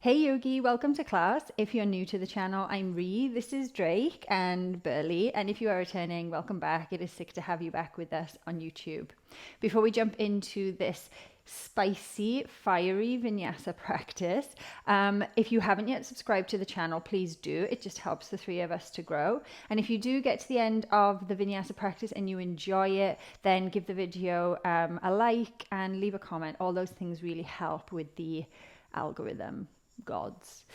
Hey Yogi, welcome to class. If you're new to the channel, I'm Ree, this is Drake and Burley, and if you are returning, welcome back. It is sick to have you back with us on YouTube. Before we jump into this spicy, fiery Vinyasa practice, if you haven't yet subscribed to the channel, please do. It just helps the three of us to grow. And if you do get to the end of the Vinyasa practice and you enjoy it, then give the video a like and leave a comment. All those things really help with the algorithm gods.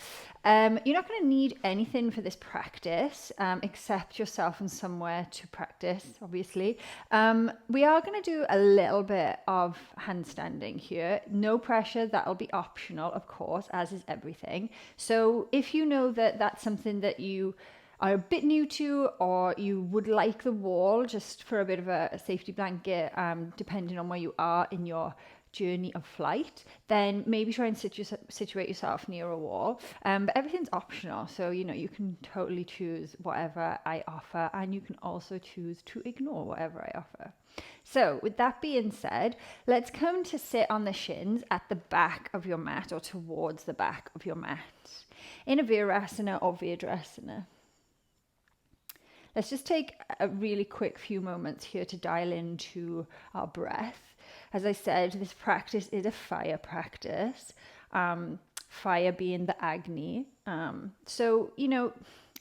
You're not going to need anything for this practice except yourself and somewhere to practice, obviously. We are going to do a little bit of handstanding here. No pressure, that'll be optional, of course, as is everything. So if you know that that's something that you are a bit new to, or you would like the wall just for a bit of a safety blanket, depending on where you are in your journey of flight, then maybe try and situate yourself near a wall. But everything's optional, so you can totally choose whatever I offer, and you can also choose to ignore whatever I offer. So with that being said, let's come to sit on the shins at the back of your mat, or towards the back of your mat, in a virasana or virdrasana. Let's just take a really quick few moments here to dial into our breath. As I said, this practice is a fire practice, fire being the Agni. So,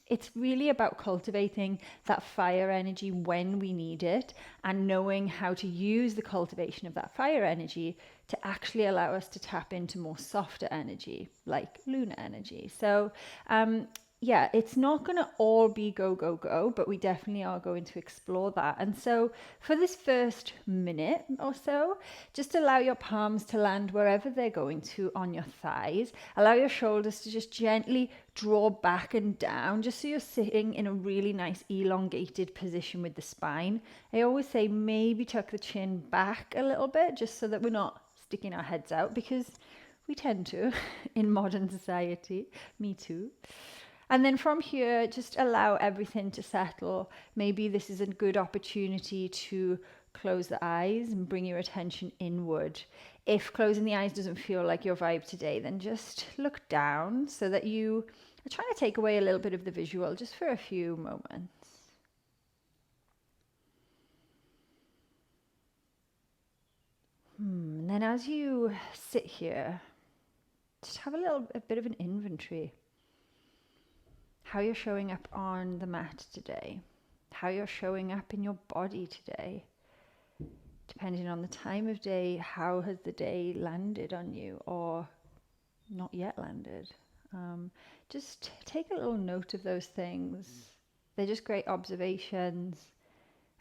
it's really about cultivating that fire energy when we need it, and knowing how to use the cultivation of that fire energy to actually allow us to tap into more softer energy, like lunar energy. So, yeah, it's not going to all be go, go, go, but we definitely are going to explore that. And so for this first minute or so, just allow your palms to land wherever they're going to on your thighs. Allow your shoulders to just gently draw back and down, just so you're sitting in a really nice elongated position with the spine. I always say maybe tuck the chin back a little bit, just so that we're not sticking our heads out, because we tend to in modern society. Me too. And then from here, just allow everything to settle. Maybe this is a good opportunity to close the eyes and bring your attention inward. If closing the eyes doesn't feel like your vibe today, then just look down, so that you are trying to take away a little bit of the visual just for a few moments. And then as you sit here, just have a bit of an inventory. How you're showing up on the mat today, how you're showing up in your body today. Depending on the time of day, how has the day landed on you, or not yet landed? Just take a little note of those things. They're just great observations.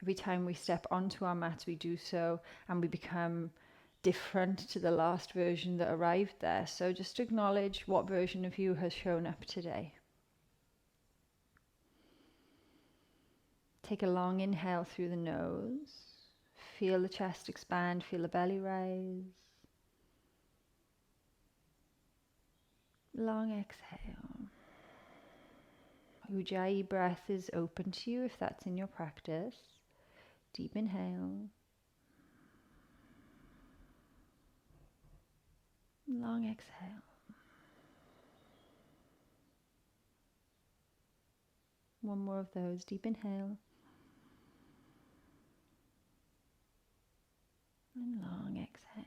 Every time we step onto our mats, we do so, and we become different to the last version that arrived there. So just acknowledge what version of you has shown up today. Take a long inhale through the nose. Feel the chest expand, feel the belly rise. Long exhale. Ujjayi breath is open to you if that's in your practice. Deep inhale. Long exhale. One more of those. Deep inhale. And long exhale.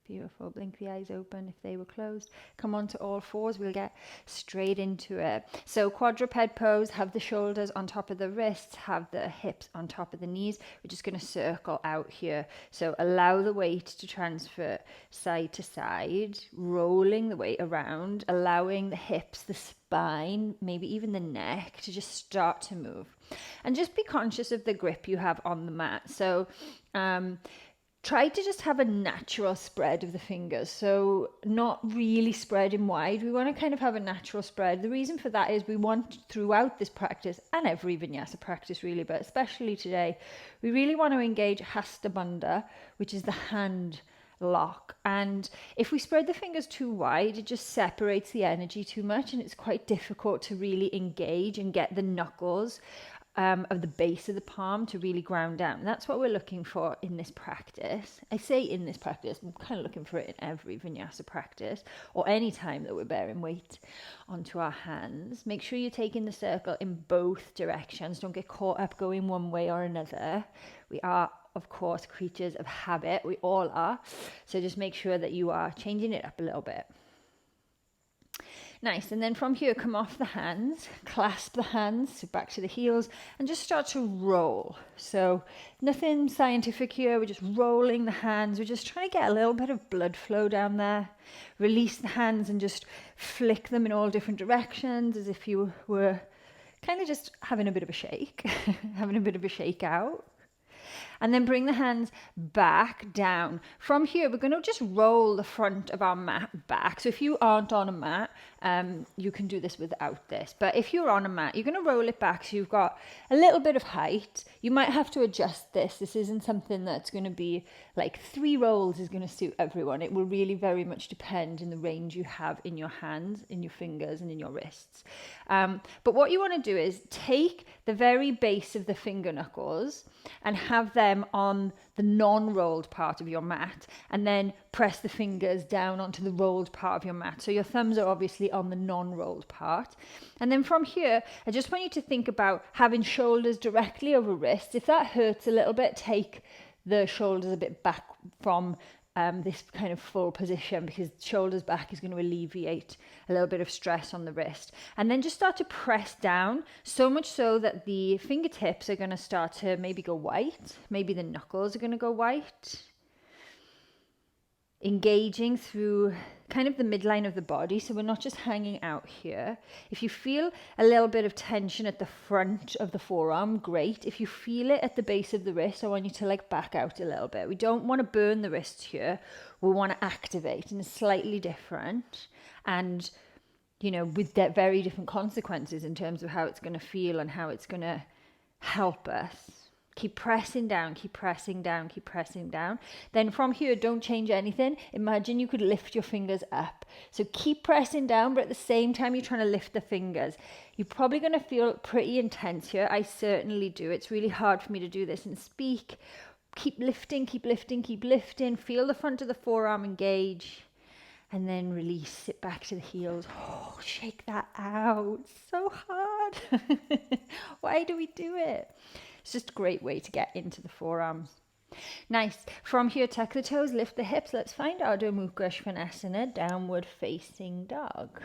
Beautiful. Blink the eyes open if they were closed. Come on to all fours. We'll get straight into it. So quadruped pose. Have the shoulders on top of the wrists. Have the hips on top of the knees. We're just going to circle out here. So allow the weight to transfer side to side. Rolling the weight around. Allowing the hips, the spine, maybe even the neck to just start to move. And just be conscious of the grip you have on the mat. So try to just have a natural spread of the fingers, so not really spreading wide. We want to kind of have a natural spread. The reason for that is we want, throughout this practice, and every Vinyasa practice really, but especially today, we really want to engage Hasta Bandha, which is the hand lock. And if we spread the fingers too wide, it just separates the energy too much, and it's quite difficult to really engage and get the knuckles of the base of the palm to really ground down. That's what we're looking for in this practice. I say in this practice, I'm kind of looking for it in every vinyasa practice, or any time that we're bearing weight onto our hands. Make sure you're taking the circle in both directions. Don't get caught up going one way or another. We are, of course, creatures of habit. We all are. So just make sure that you are changing it up a little bit. Nice. And then from here, come off the hands, clasp the hands, so back to the heels, and just start to roll. So nothing scientific here. We're just rolling the hands. We're just trying to get a little bit of blood flow down there. Release the hands and just flick them in all different directions as if you were kind of just having a bit of a shake, having a bit of a shake out. And then bring the hands back down. From here, we're going to just roll the front of our mat back. So if you aren't on a mat, you can do this without this. But if you're on a mat, you're going to roll it back so you've got a little bit of height. You might have to adjust this. This isn't something that's going to be like 3 rolls is going to suit everyone. It will really very much depend in the range you have in your hands, in your fingers, and in your wrists. But what you want to do is take the very base of the finger knuckles and have them on the non-rolled part of your mat, and then press the fingers down onto the rolled part of your mat. So your thumbs are obviously on the non-rolled part. And then from here, I just want you to think about having shoulders directly over wrists. If that hurts a little bit, take the shoulders a bit back from this kind of full position, because shoulders back is going to alleviate a little bit of stress on the wrist. And then just start to press down, so much so that the fingertips are going to start to maybe go white. Maybe the knuckles are going to go white. Engaging through kind of the midline of the body, so we're not just hanging out here. If you feel a little bit of tension at the front of the forearm, great. If you feel it at the base of the wrist, I want you to like back out a little bit. We don't want to burn the wrists here. We want to activate, and it's slightly different, and you know, with that very different consequences in terms of how it's going to feel and how it's going to help us. Keep pressing down, keep pressing down, keep pressing down. Then from here, don't change anything. Imagine you could lift your fingers up. So keep pressing down, but at the same time, you're trying to lift the fingers. You're probably going to feel pretty intense here. I certainly do. It's really hard for me to do this and speak. Keep lifting, keep lifting, keep lifting. Feel the front of the forearm engage. And then release it back to the heels. Oh, shake that out. So hard. Why do we do it? It's just a great way to get into the forearms. Nice. From here, tuck the toes, lift the hips. Let's find Adho Mukha Svanasana, downward facing dog.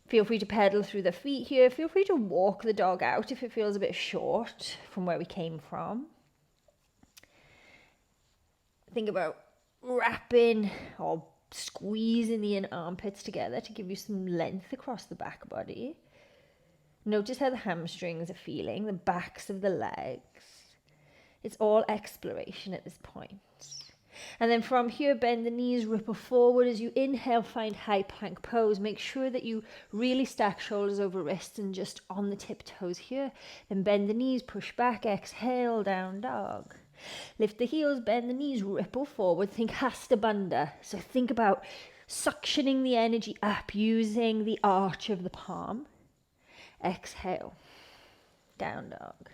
Feel free to pedal through the feet here. Feel free to walk the dog out if it feels a bit short from where we came from. Think about wrapping or squeezing the inner armpits together to give you some length across the back body. Notice how the hamstrings are feeling, the backs of the legs. It's all exploration at this point. And then from here, bend the knees, ripple forward. As you inhale, find high plank pose. Make sure that you really stack shoulders over wrists and just on the tiptoes here. Then bend the knees, push back, exhale, down dog. Lift the heels, bend the knees, ripple forward. Think Hasta Bandha. So think about suctioning the energy up using the arch of the palm. Exhale, down dog.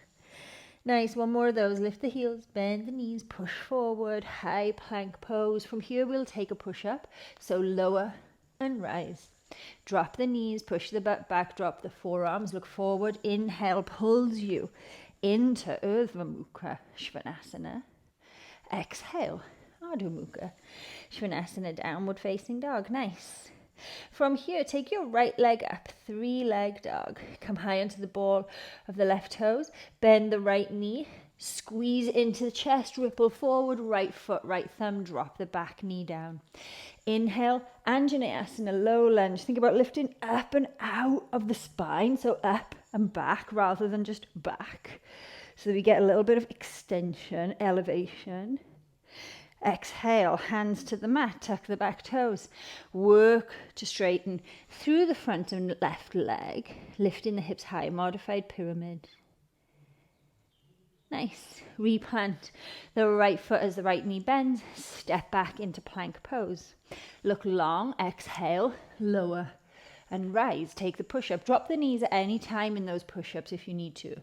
Nice, one more of those. Lift the heels, bend the knees, push forward, high plank pose. From here, we'll take a push-up. So lower and rise. Drop the knees, push the butt back, drop the forearms, look forward. Inhale, pulls you into Urdhva Mukha Svanasana. Exhale, Adho Mukha Svanasana, downward facing dog. Nice. From here, take your right leg up, 3-leg dog. Come high onto the ball of the left toes. Bend the right knee. Squeeze into the chest, ripple forward, right foot, right thumb. Drop the back knee down. Inhale, Anjaneyasana, low lunge. Think about lifting up and out of the spine. So up and back rather than just back. So we get a little bit of extension, elevation. Exhale, hands to the mat, tuck the back toes. Work to straighten through the front and left leg, lifting the hips high, modified pyramid. Nice. Replant the right foot as the right knee bends. Step back into plank pose. Look long, exhale, lower and rise. Take the push-up. Drop the knees at any time in those push-ups if you need to.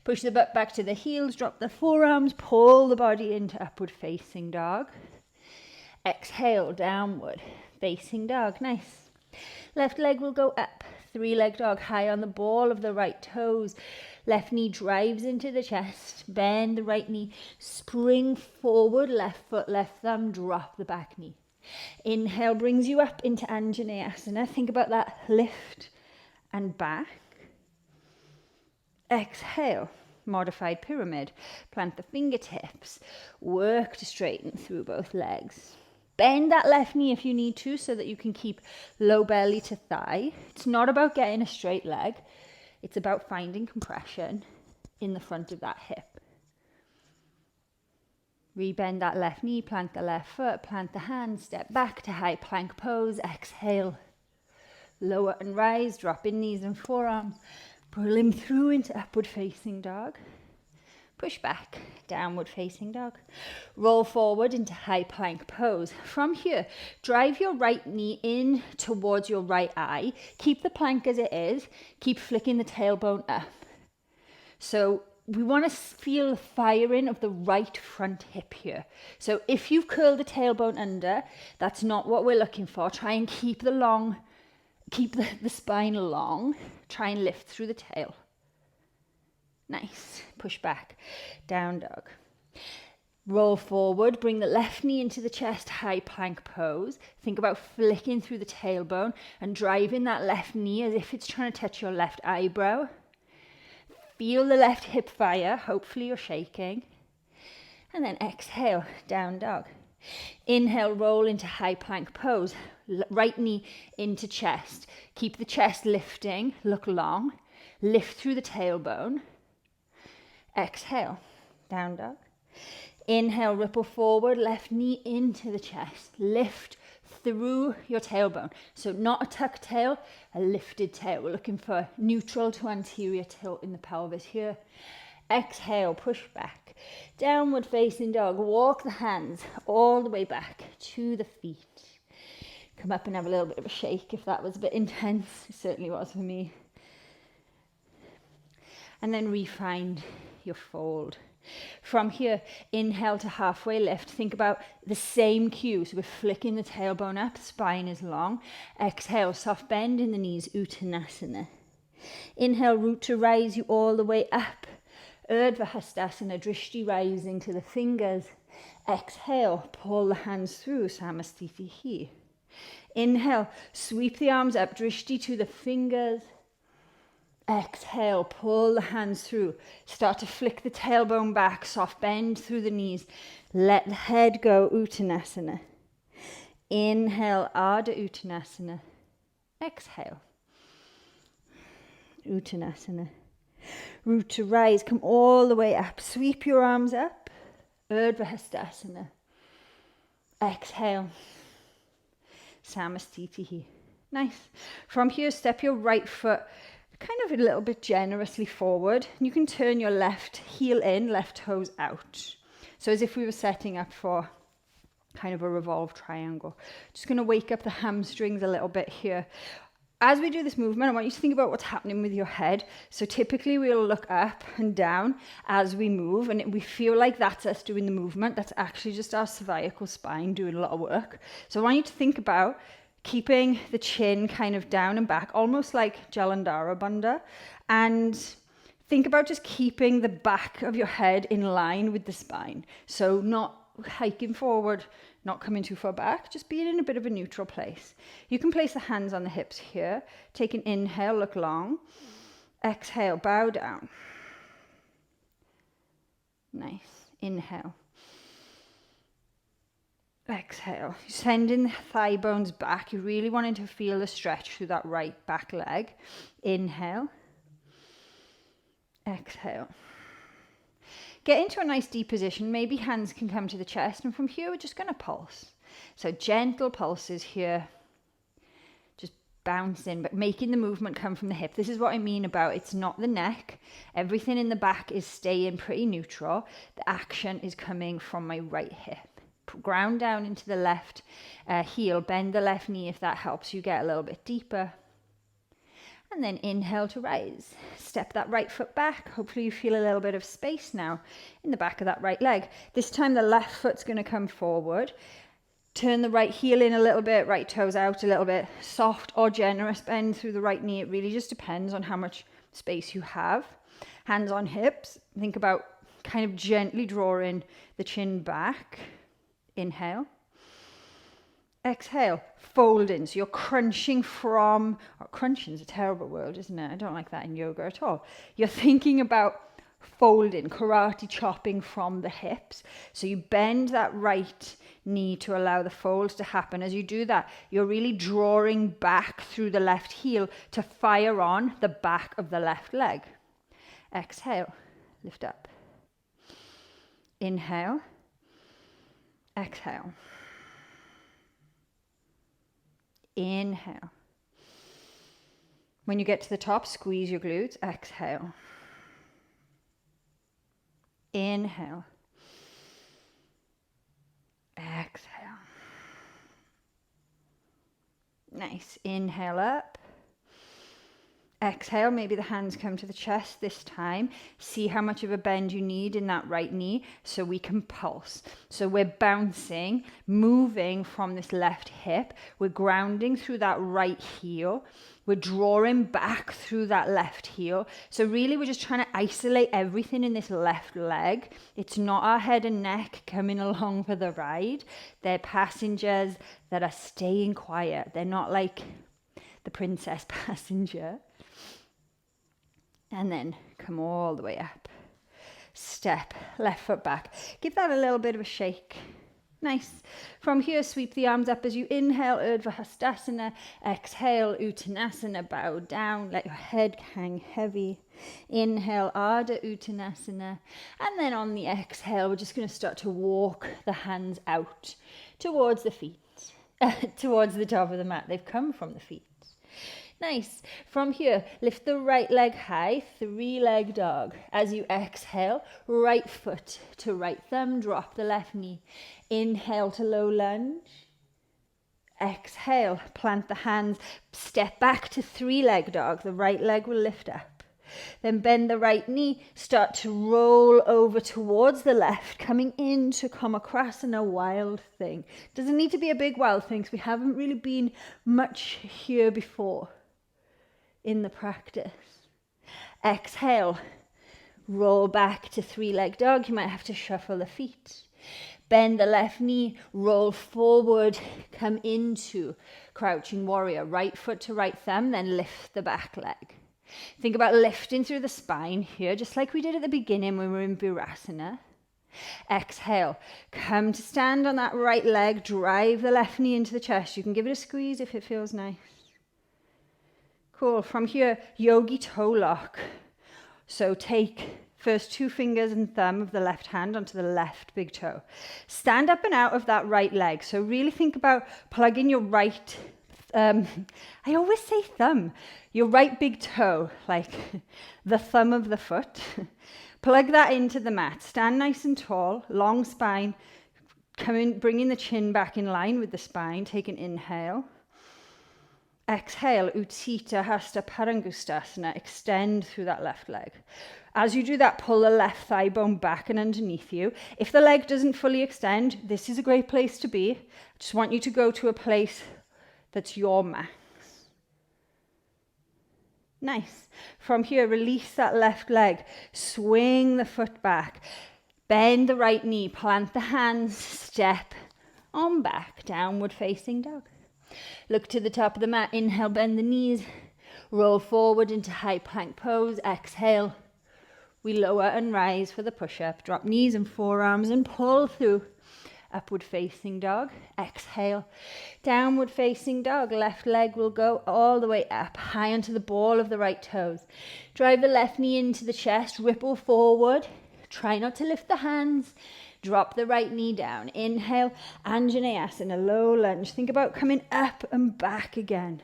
Push the butt back to the heels, drop the forearms, pull the body into upward facing dog. Exhale, downward facing dog. Nice. Left leg will go up. 3-leg dog, high on the ball of the right toes. Left knee drives into the chest. Bend the right knee. Spring forward, left foot, left thumb. Drop the back knee. Inhale brings you up into Anjaneyasana. Think about that lift and back. Exhale, modified pyramid. Plant the fingertips. Work to straighten through both legs. Bend that left knee if you need to so that you can keep low belly to thigh. It's not about getting a straight leg. It's about finding compression in the front of that hip. Rebend that left knee, plant the left foot, plant the hands, step back to high plank pose. Exhale, lower and rise, drop in knees and forearms. Pull him through into upward facing dog. Push back, downward facing dog. Roll forward into high plank pose. From here, drive your right knee in towards your right eye. Keep the plank as it is. Keep flicking the tailbone up. So we want to feel the firing of the right front hip here. So if you've curled the tailbone under, that's not what we're looking for. Try and keep the spine long. Try and lift through the tail. Nice. Push back. Down dog. Roll forward. Bring the left knee into the chest. High plank pose. Think about flicking through the tailbone and driving that left knee as if it's trying to touch your left eyebrow. Feel the left hip fire. Hopefully you're shaking. And then exhale. Down dog. Inhale, roll into high plank pose. Right knee into chest. Keep the chest lifting. Look long. Lift through the tailbone. Exhale, down dog. Inhale, ripple forward, left knee into the chest. Lift through your tailbone. So not a tuck tail, a lifted tail. We're looking for neutral to anterior tilt in the pelvis here. Exhale, push back. Downward facing dog. Walk the hands all the way back to the feet. Come up and have a little bit of a shake if that was a bit intense. It certainly was for me. And then refine your fold. From here, inhale to halfway lift. Think about the same cue. So we're flicking the tailbone up, spine is long. Exhale, soft bend in the knees, Uttanasana. Inhale, root to rise you all the way up. Urdhva Hastasana, drishti rising to the fingers. Exhale, pull the hands through, Samastitihi. Inhale, sweep the arms up, drishti to the fingers. Exhale, pull the hands through. Start to flick the tailbone back, soft bend through the knees. Let the head go, Uttanasana. Inhale, Ardha Uttanasana. Exhale, Uttanasana. Root to rise, come all the way up. Sweep your arms up, Urdhva Hastasana. Exhale, Samastitihi. Nice. From here, step your right foot kind of a little bit generously forward. You can turn your left heel in, left toes out. So as if we were setting up for kind of a revolved triangle. Just going to wake up the hamstrings a little bit here. As we do this movement, I want you to think about what's happening with your head. So typically we'll look up and down as we move, and we feel like that's us doing the movement. That's actually just our cervical spine doing a lot of work. So I want you to think about keeping the chin kind of down and back, almost like Jalandhara Bandha. And think about just keeping the back of your head in line with the spine. So not hiking forward, not coming too far back, just being in a bit of a neutral place. You can place the hands on the hips here. Take an inhale, look long. Exhale, bow down. Nice. Inhale. Exhale, sending the thigh bones back. You're really wanting to feel the stretch through that right back leg. Inhale. Exhale. Get into a nice deep position. Maybe hands can come to the chest. And from here, we're just going to pulse. So gentle pulses here. Just bouncing, but making the movement come from the hip. This is what I mean about it's not the neck. Everything in the back is staying pretty neutral. The action is coming from my right hip. Ground down into the left heel. Bend the left knee if that helps you get a little bit deeper. And then inhale to rise. Step that right foot back. Hopefully you feel a little bit of space now in the back of that right leg. This time the left foot's going to come forward. Turn the right heel in a little bit, right toes out a little bit. Soft or generous bend through the right knee. It really just depends on how much space you have. Hands on hips. Think about kind of gently drawing the chin back. Inhale. Exhale, fold in. So you're crunching from, or crunching is a terrible word, isn't it? I don't like that in yoga at all. You're thinking about folding, karate chopping from the hips. So you bend that right knee to allow the fold to happen. As you do that, you're really drawing back through the left heel to fire on the back of the left leg. Exhale, lift up. Inhale, exhale. Inhale. When you get to the top, squeeze your glutes. Exhale. Inhale. Exhale. Nice. Inhale up. Exhale, maybe the hands come to the chest this time. See how much of a bend you need in that right knee so we can pulse. So we're bouncing, moving from this left hip. We're grounding through that right heel. We're drawing back through that left heel. So really we're just trying to isolate everything in this left leg. It's not our head and neck coming along for the ride. They're passengers that are staying quiet. They're not like the princess passenger. And then come all the way up. Step, left foot back. Give that a little bit of a shake. Nice. From here, sweep the arms up as you inhale, Urdhva Hastasana. Exhale, Uttanasana, bow down. Let your head hang heavy. Inhale, Ardha Uttanasana. And then on the exhale, we're just going to start to walk the hands out towards the feet, towards the top of the mat. They've come from the feet. Nice. From here, lift the right leg high, 3-leg dog. As you exhale, right foot to right thumb, drop the left knee. Inhale to low lunge. Exhale, plant the hands, step back to 3-leg dog. The right leg will lift up. Then bend the right knee, start to roll over towards the left, coming in to come across in a wild thing. Doesn't need to be a big wild thing because we haven't really been much here before in the practice. Exhale, roll back to 3-leg dog. You might have to shuffle the feet. Bend the left knee, roll forward, come into crouching warrior. Right foot to right thumb, then lift the back leg. Think about lifting through the spine here, just like we did at the beginning when we were in Virasana. Exhale, come to stand on that right leg, drive the left knee into the chest. You can give it a squeeze if it feels nice. Cool. From here, yogi toe lock. So take first 2 fingers and thumb of the left hand onto the left big toe. Stand up and out of that right leg. So really think about plugging your right, I always say thumb, your right big toe, like the thumb of the foot. Plug that into the mat. Stand nice and tall, long spine. Come in, bringing the chin back in line with the spine. Take an inhale. Exhale, Utthita Hasta Parangustasana. Extend through that left leg. As you do that, pull the left thigh bone back and underneath you. If the leg doesn't fully extend, this is a great place to be. I just want you to go to a place that's your max. Nice. From here, release that left leg. Swing the foot back. Bend the right knee. Plant the hands. Step on back. Downward facing dog. Look to the top of the mat. Inhale, bend the knees. Roll forward into high plank pose. Exhale. We lower and rise for the push-up. Drop knees and forearms and pull through. Upward facing dog. Exhale. Downward facing dog. Left leg will go all the way up, high onto the ball of the right toes. Drive the left knee into the chest. Ripple forward. Try not to lift the hands. Drop the right knee down. Inhale, Anjaneyasana, low lunge. Think about coming up and back again.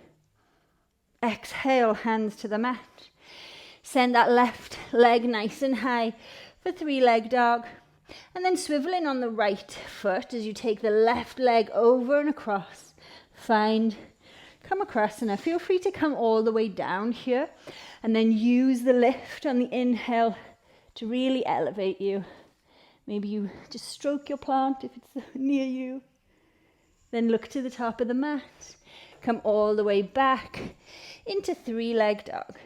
Exhale, hands to the mat. Send that left leg nice and high for 3-leg dog. And then swiveling on the right foot as you take the left leg over and across. Find come across, and feel free to come all the way down here and then use the lift on the inhale to really elevate you. Maybe you just stroke your plant if it's near you. Then look to the top of the mat. Come all the way back into three-leg dog.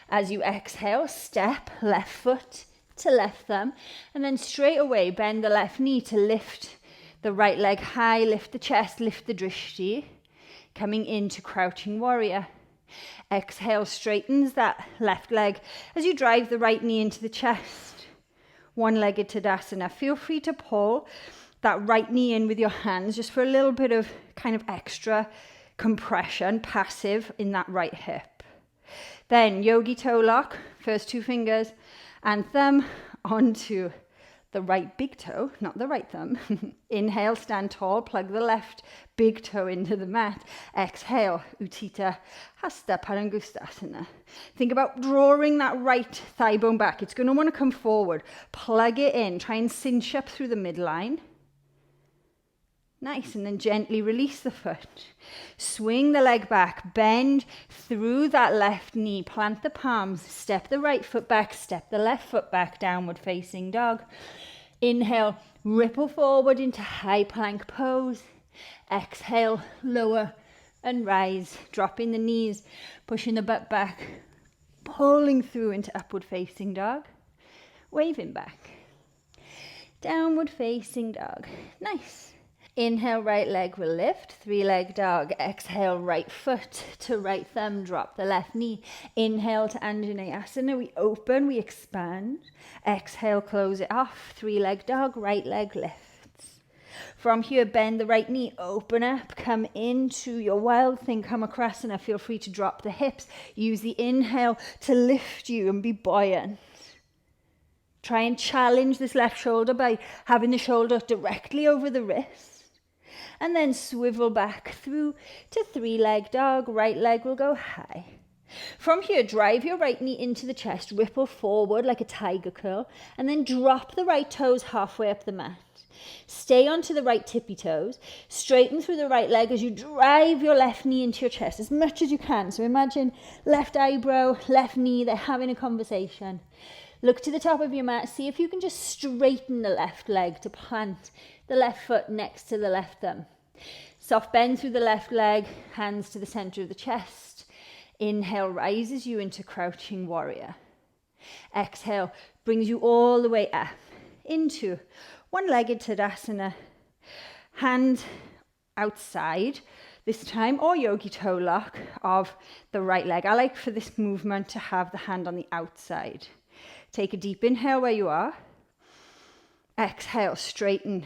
As you exhale, step left foot to left thumb, and then straight away bend the left knee to lift the right leg high, lift the chest, lift the drishti, coming into crouching warrior. Exhale, straightens that left leg as you drive the right knee into the chest. One-legged Tadasana. Feel free to pull that right knee in with your hands just for a little bit of kind of extra compression, passive in that right hip. Then yogi toe lock, first two fingers and thumb onto the right big toe, not the right thumb. Inhale, stand tall, plug the left big toe into the mat. Exhale, Utthita Hasta Padangusthasana. Think about drawing that right thigh bone back. It's going to want to come forward. Plug it in. Try and cinch up through the midline. Nice, and then gently release the foot. Swing the leg back, bend through that left knee, plant the palms, step the right foot back, step the left foot back, downward facing dog. Inhale, ripple forward into high plank pose. Exhale, lower and rise, dropping the knees, pushing the butt back, pulling through into upward facing dog, waving back. Downward facing dog, nice. Inhale, right leg will lift, three-leg dog. Exhale, right foot to right thumb, drop the left knee. Inhale to Anjaneyasana, we open, we expand. Exhale, close it off, three-leg dog, right leg lifts. From here, bend the right knee, open up, come into your wild thing, come across, and feel free to drop the hips. Use the inhale to lift you and be buoyant. Try and challenge this left shoulder by having the shoulder directly over the wrist. And then swivel back through to three-leg dog. Right leg will go high. From here, drive your right knee into the chest, ripple forward like a tiger curl, and then drop the right toes halfway up the mat. Stay onto the right tippy toes, straighten through the right leg as you drive your left knee into your chest as much as you can. So imagine left eyebrow, left knee, they're having a conversation. Look to the top of your mat, see if you can just straighten the left leg to plant the left foot next to the left thumb. Soft bend through the left leg, hands to the center of the chest. Inhale rises you into crouching warrior. Exhale brings you all the way up into one-legged Tadasana. Hand outside this time, or yogi toe lock of the right leg. I like for this movement to have the hand on the outside. Take a deep inhale where you are. Exhale, straighten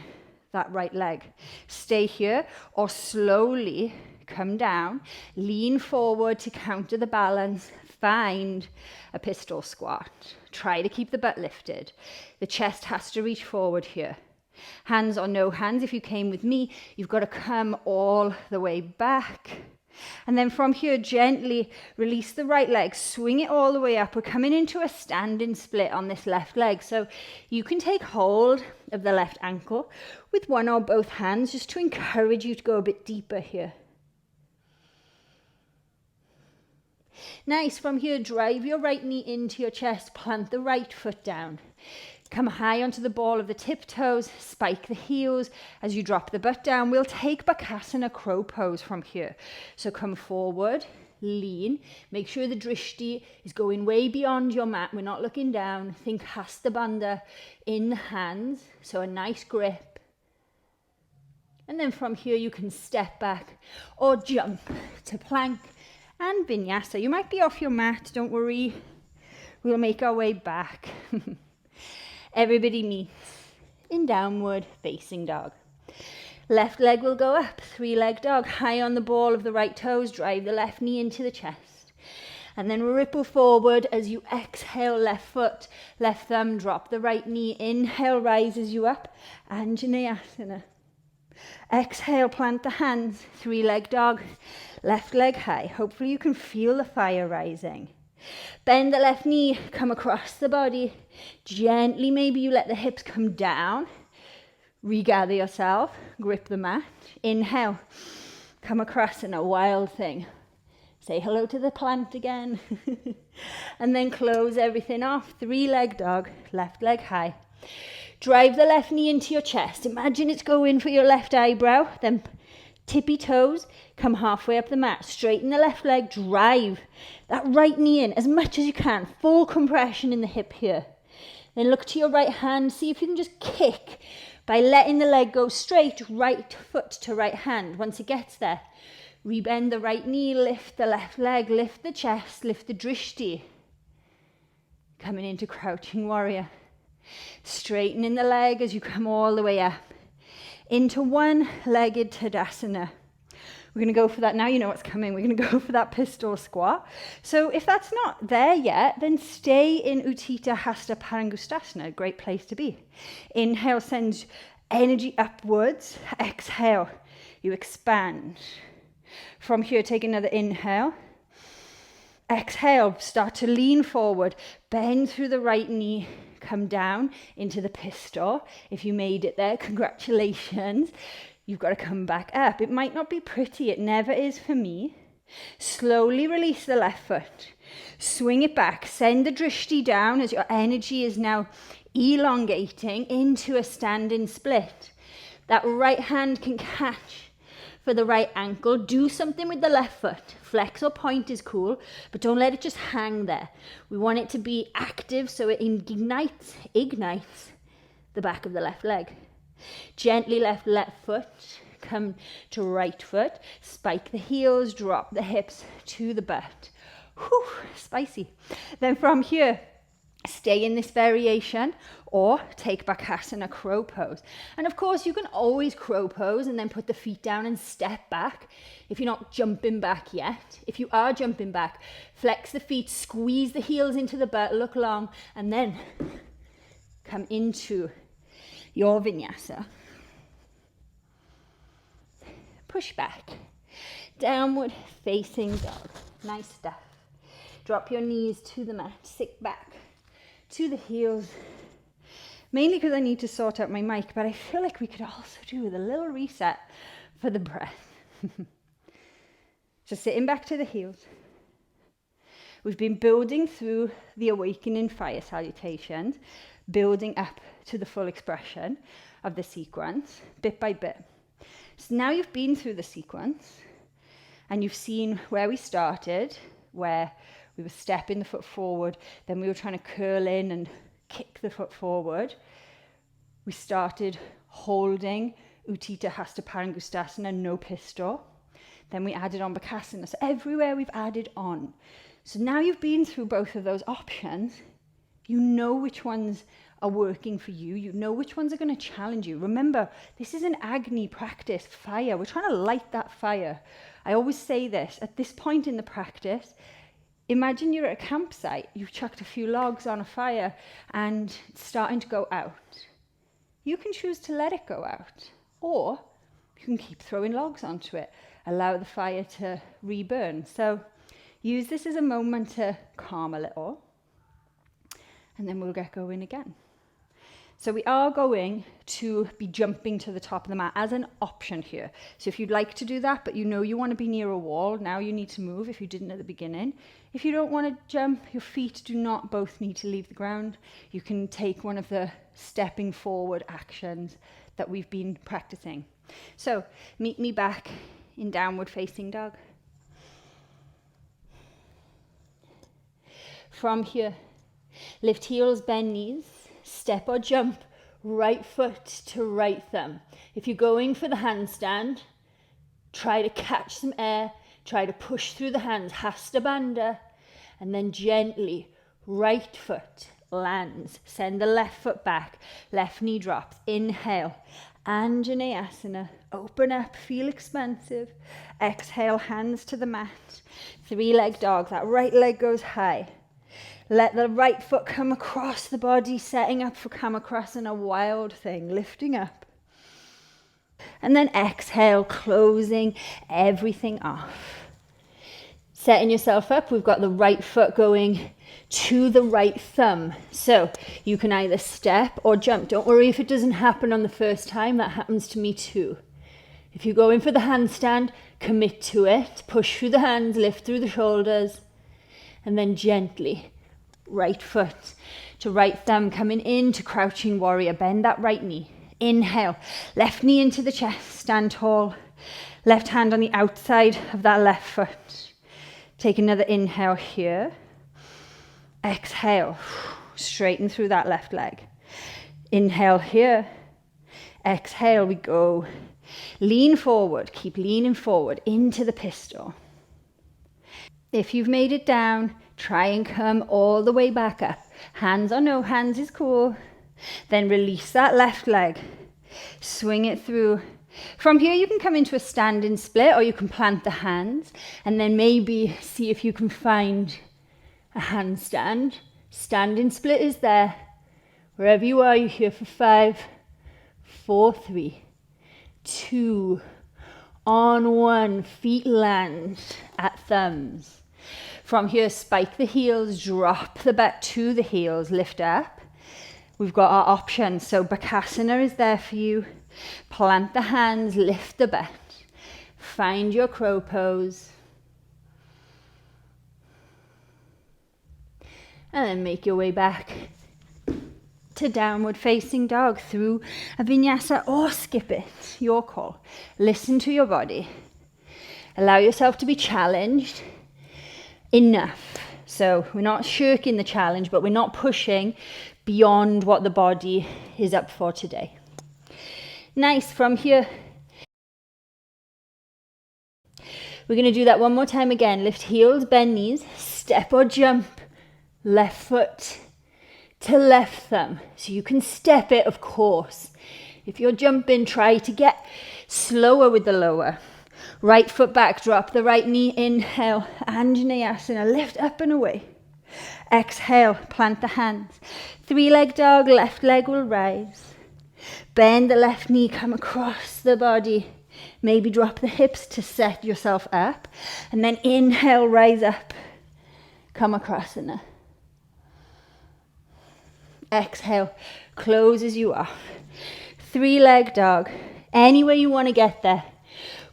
that right leg. Stay here or slowly come down. Lean forward to counter the balance. Find a pistol squat. Try to keep the butt lifted. The chest has to reach forward here. Hands or no hands. If you came with me, you've got to come all the way back. And then from here, gently release the right leg, swing it all the way up. We're coming into a standing split on this left leg. So you can take hold of the left ankle with one or both hands just to encourage you to go a bit deeper here. Nice. From here, drive your right knee into your chest, plant the right foot down. Come high onto the ball of the tiptoes, spike the heels as you drop the butt down. We'll take Bakasana crow pose from here. So come forward, lean, make sure the drishti is going way beyond your mat. We're not looking down. Think Hasta Bandha in the hands, so a nice grip. And then from here you can step back or jump to plank and Vinyasa. You might be off your mat, don't worry. We'll make our way back. Everybody meets in downward facing dog. Left leg will go up, three-leg dog, high on the ball of the right toes, drive the left knee into the chest. And then ripple forward as you exhale, left foot, left thumb, drop the right knee, inhale, rises you up, Anjaneyasana. Exhale, plant the hands, three-leg dog, left leg high. Hopefully you can feel the fire rising. Bend the left knee, come across the body. Gently, maybe you let the hips come down. Regather yourself, grip the mat. Inhale, come across in a wild thing. Say hello to the plant again. And then close everything off. 3-leg dog, left leg high. Drive the left knee into your chest. Imagine it's going for your left eyebrow. Then tippy toes, come halfway up the mat. Straighten the left leg, drive that right knee in as much as you can. Full compression in the hip here. Then look to your right hand. See if you can just kick by letting the leg go straight, right foot to right hand. Once it gets there, rebend the right knee, lift the left leg, lift the chest, lift the drishti. Coming into crouching warrior. Straightening the leg as you come all the way up. Into one-legged Tadasana. We're going to go for that now. You know what's coming. We're going to go for that pistol squat. So if that's not there yet, then stay in Utthita Hasta Padangusthasana. A great place to be. Inhale, send energy upwards. Exhale, you expand. From here, take another inhale. Exhale, start to lean forward. Bend through the right knee. Come down into the pistol. If you made it there, congratulations. You've got to come back up. It might not be pretty. It never is for me. Slowly release the left foot. Swing it back. Send the drishti down as your energy is now elongating into a standing split. That right hand can catch for the right ankle. Do something with the left foot. Flex or point is cool, but don't let it just hang there. We want it to be active so it ignites the back of the left leg. Gently left foot, come to right foot, spike the heels, drop the hips to the butt. Whew, spicy. Then from here, stay in this variation or take Bakasana crow pose. And of course, you can always crow pose and then put the feet down and step back if you're not jumping back yet. If you are jumping back, flex the feet, squeeze the heels into the butt, look long, and then come into your vinyasa. Push back. Downward facing dog. Nice stuff. Drop your knees to the mat. Sit back to the heels. Mainly because I need to sort out my mic, but I feel like we could also do with a little reset for the breath. Just sitting back to the heels. We've been building through the Awakening Fire Salutations, building up to the full expression of the sequence, bit by bit. So now you've been through the sequence, and you've seen where we started, where we were stepping the foot forward, then we were trying to curl in and kick the foot forward. We started holding Utthita Hasta Padangusthasana, no pistol. Then we added on Bakasana. So everywhere we've added on. So now you've been through both of those options. You know which ones are working for you. You know which ones are going to challenge you. Remember, this is an Agni practice, fire. We're trying to light that fire. I always say this, at this point in the practice, imagine you're at a campsite, you've chucked a few logs on a fire and it's starting to go out. You can choose to let it go out, or you can keep throwing logs onto it, allow the fire to reburn. So use this as a moment to calm a little, and then we'll get going again. So we are going to be jumping to the top of the mat as an option here. So if you'd like to do that, but you know you want to be near a wall, now you need to move if you didn't at the beginning. If you don't want to jump, your feet do not both need to leave the ground. You can take one of the stepping forward actions that we've been practicing. So meet me back in downward facing dog. From here, lift heels, bend knees. Step or jump, right foot to right thumb. If you're going for the handstand, try to catch some air, try to push through the hands, Hasta Bandha, and then gently, right foot lands. Send the left foot back, left knee drops. Inhale, Anjaneyasana, open up, feel expansive. Exhale, hands to the mat. 3-leg dog, that right leg goes high. Let the right foot come across the body, setting up for Kamakrasana, wild thing, lifting up. And then exhale, closing everything off. Setting yourself up, we've got the right foot going to the right thumb. So you can either step or jump. Don't worry if it doesn't happen on the first time, that happens to me too. If you go in for the handstand, commit to it. Push through the hands, lift through the shoulders, and then gently, right foot to right thumb, coming into crouching warrior. Bend that right knee. Inhale, left knee into the chest, stand tall. Left hand on the outside of that left foot. Take another inhale here. Exhale, straighten through that left leg. Inhale here. Exhale, we go. Lean forward, keep leaning forward into the pistol. If you've made it down, try and come all the way back up. Hands or no hands is cool. Then release that left leg. Swing it through. From here you can come into a standing split, or you can plant the hands and then maybe see if you can find a handstand. Standing split is there. Wherever you are, you're here for 5, 4, 3, 2, on 1, feet land at thumbs. From here, spike the heels, drop the butt to the heels, lift up. We've got our options. So Bakasana is there for you. Plant the hands, lift the butt. Find your crow pose. And then make your way back to downward facing dog through a vinyasa, or skip it, your call. Listen to your body. Allow yourself to be challenged enough. So we're not shirking the challenge, but we're not pushing beyond what the body is up for today. Nice. From here, we're going to do that one more time again. Lift heels, bend knees, step or jump, left foot to left thumb. So you can step it, of course. If you're jumping, try to get slower with the lower. Right foot back, drop the right knee, inhale, Anjaneyasana, lift up and away. Exhale, plant the hands. 3-leg dog, left leg will rise. Bend the left knee, come across the body. Maybe drop the hips to set yourself up. And then inhale, rise up, come across in a. Exhale, closes you off. 3-leg dog. Any way you want to get there.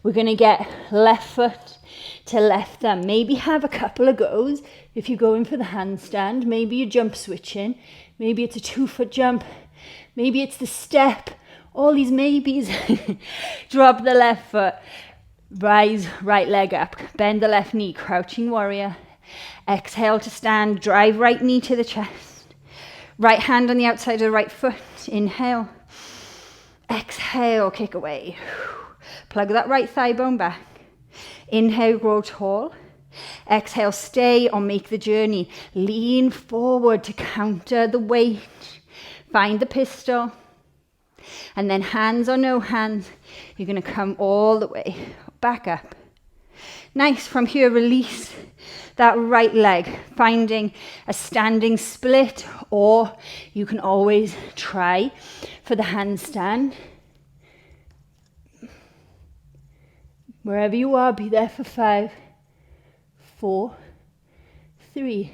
We're going to get left foot to left thumb. Maybe have a couple of goes if you're going for the handstand. Maybe you jump switching. Maybe it's a 2-foot jump. Maybe it's the step. All these maybes. Drop the left foot. Rise right leg up. Bend the left knee. Crouching warrior. Exhale to stand. Drive right knee to the chest. Right hand on the outside of the right foot. Inhale. Exhale. Kick away. Plug that right thigh bone back. Inhale, grow tall. Exhale, stay or make the journey. Lean forward to counter the weight. Find the pistol. And then hands or no hands, you're going to come all the way back up. Nice. From here, release that right leg, finding a standing split, or you can always try for the handstand. Wherever you are, be there for 5, 4, 3,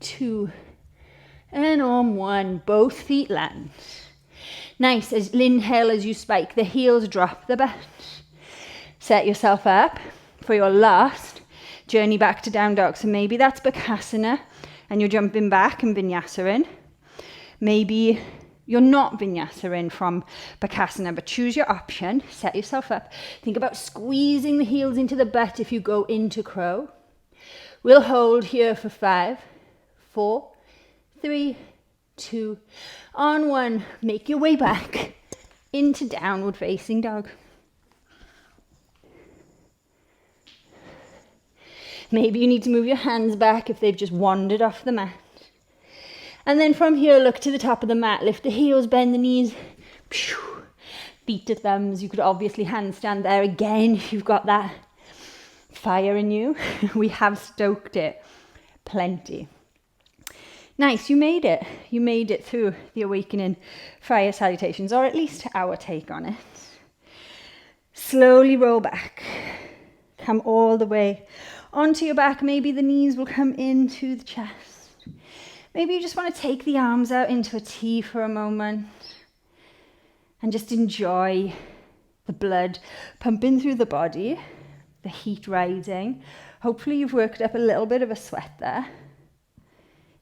2, and on 1. Both feet land. Nice. As inhale, as you spike the heels, drop the butt. Set yourself up for your last journey back to down dog. So maybe that's Bakasana and you're jumping back and Vinyasa in. Maybe you're not Vinyasa in from Bakasana, but choose your option. Set yourself up. Think about squeezing the heels into the butt if you go into crow. We'll hold here for 5, 4, 3, 2, on 1. Make your way back into downward facing dog. Maybe you need to move your hands back if they've just wandered off the mat. And then from here, look to the top of the mat. Lift the heels, bend the knees. Feet to thumbs. You could obviously handstand there again if you've got that fire in you. We have stoked it plenty. Nice, you made it. You made it through the Awakening Fire Salutations, or at least our take on it. Slowly roll back. Come all the way onto your back. Maybe the knees will come into the chest. Maybe you just want to take the arms out into a T for a moment and just enjoy The blood pumping through the body, the heat rising. Hopefully you've worked up a little bit of a sweat there.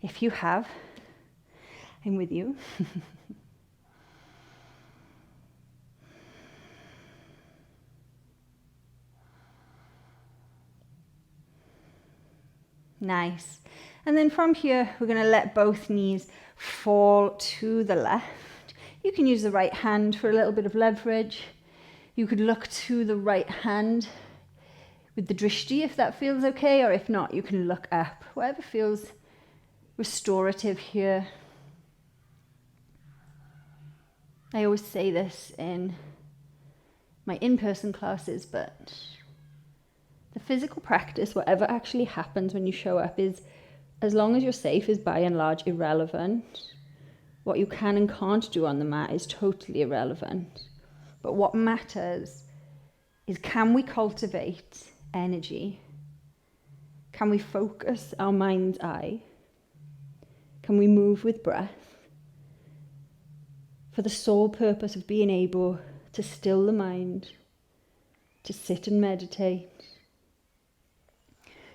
If you have, I'm with you. Nice. And then from here, we're going to let both knees fall to the left. You can use the right hand for a little bit of leverage. You could look to the right hand with the drishti if that feels okay, or if not, you can look up. Whatever feels restorative here. I always say this in my in-person classes, but the physical practice, whatever actually happens when you show up, is, as long as you're safe, is by and large irrelevant. What you can and can't do on the mat is totally irrelevant. But what matters is, can we cultivate energy? Can we focus our mind's eye? Can we move with breath for the sole purpose of being able to still the mind, to sit and meditate,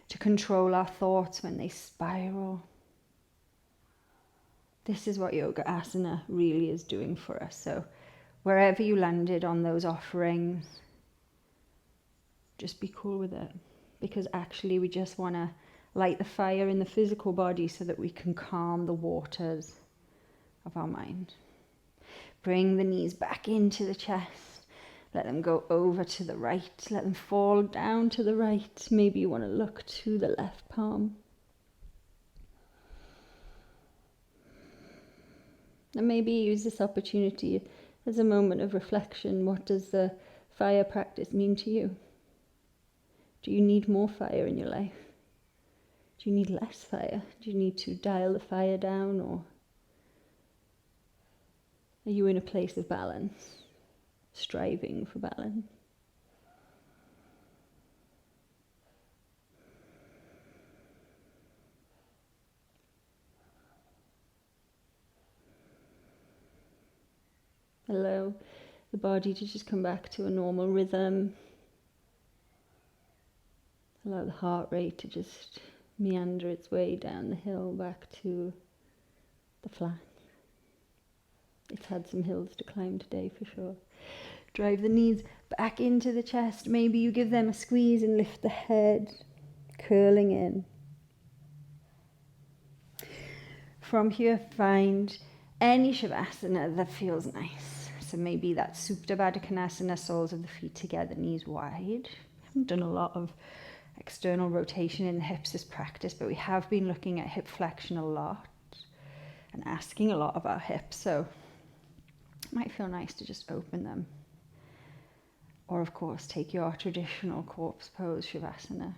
to control our thoughts when they spiral? This is what yoga asana really is doing for us. So wherever you landed on those offerings, just be cool with it, because actually we just want to light the fire in the physical body so that we can calm the waters of our mind. Bring the knees back into the chest. Let them go over to the right. Let them fall down to the right. Maybe you want to look to the left palm. And maybe use this opportunity as a moment of reflection. What does the fire practice mean to you? Do you need more fire in your life? Do you need less fire? Do you need to dial the fire down, or are you in a place of balance, striving for balance? Allow the body to just come back to a normal rhythm. Allow the heart rate to just meander its way down the hill back to the flat. It's had some hills to climb today for sure. Drive the knees back into the chest. Maybe you give them a squeeze and lift the head, curling in. From here, find any shavasana that feels nice. So maybe that Supta Baddha Konasana, soles of the feet together, knees wide. I haven't done a lot of external rotation in the hips this practice, but we have been looking at hip flexion a lot and asking a lot of our hips, so it might feel nice to just open them. Or of course, take your traditional corpse pose, Shavasana.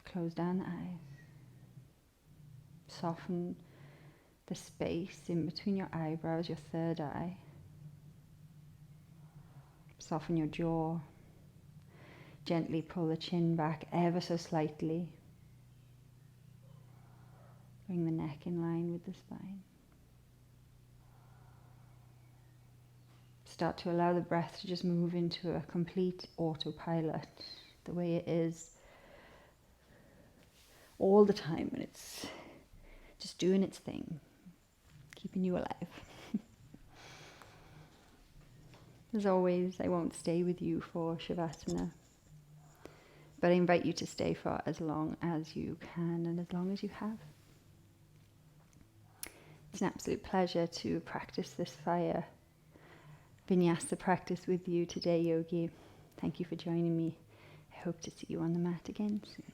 Close down the eyes. Soften the space in between your eyebrows, your third eye. Soften your jaw. Gently pull the chin back ever so slightly. Bring the neck in line with the spine. Start to allow the breath to just move into a complete autopilot, the way it is all the time, and it's just doing its thing, keeping you alive. As always, I won't stay with you for Shavasana, but I invite you to stay for as long as you can and as long as you have. It's an absolute pleasure to practice this fire Vinyasa practice with you today, Yogi. Thank you for joining me. I hope to see you on the mat again soon.